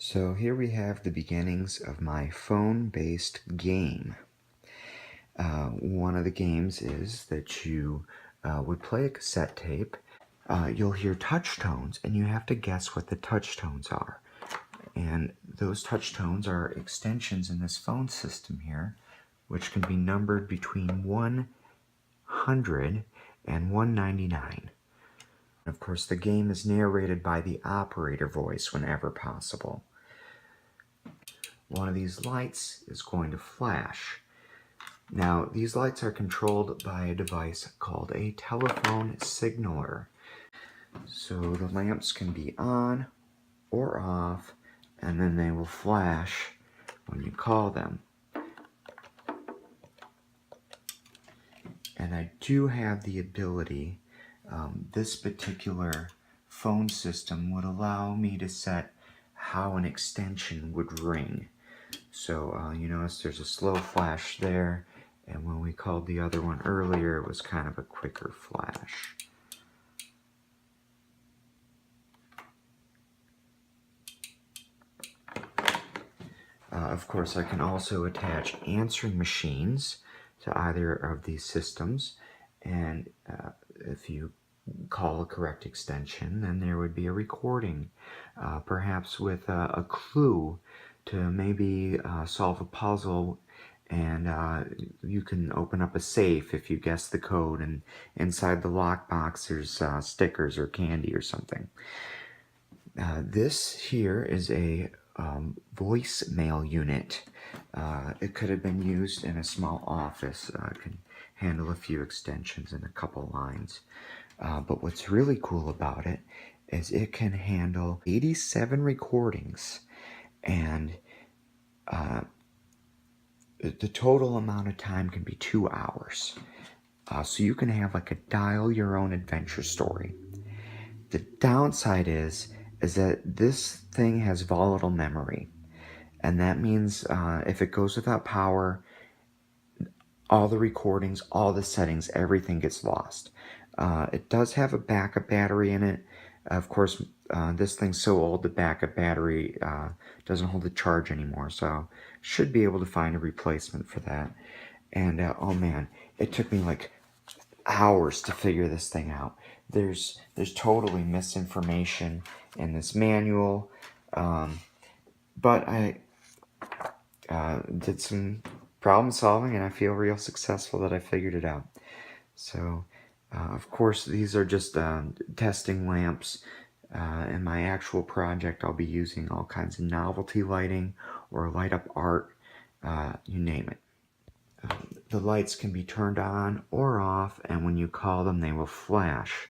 So here we have the beginnings of my phone-based game. One of the games is that you would play a cassette tape. You'll hear touch tones, and you have to guess what the touch tones are. And those touch tones are extensions in this phone system here, which can be numbered between 100 and 199. Of course, the game is narrated by the operator voice whenever possible. One of these lights is going to flash. Now, these lights are controlled by a device called a telephone signaler. So the lamps can be on or off, and then they will flash when you call them. And I do have the ability, this particular phone system would allow me to set how an extension would ring. So you notice there's a slow flash there, and when we called the other one earlier, it was kind of a quicker flash. Of course, I can also attach answering machines to either of these systems, and if you call a correct extension, then there would be a recording, perhaps with a clue to maybe solve a puzzle, and you can open up a safe if you guess the code, and inside the lockbox there's stickers or candy or something. This here is a voicemail unit. It could have been used in a small office. It can handle a few extensions and a couple lines. But what's really cool about it is it can handle 87 recordings, and the total amount of time can be 2 hours. So you can have like a dial your own adventure story. The downside is that this thing has volatile memory, and that means if it goes without power, all the recordings, all the settings, everything gets lost. It does have a backup battery in it. Of course, this thing's so old the backup battery doesn't hold the charge anymore, so should be able to find a replacement for that. And oh man, it took me like hours to figure this thing out. There's totally misinformation in this manual, but I did some problem solving, and I feel real successful that I figured it out. So of course these are just testing lamps. In my actual project I'll be using all kinds of novelty lighting or light up art, you name it. The lights can be turned on or off, and when you call them they will flash.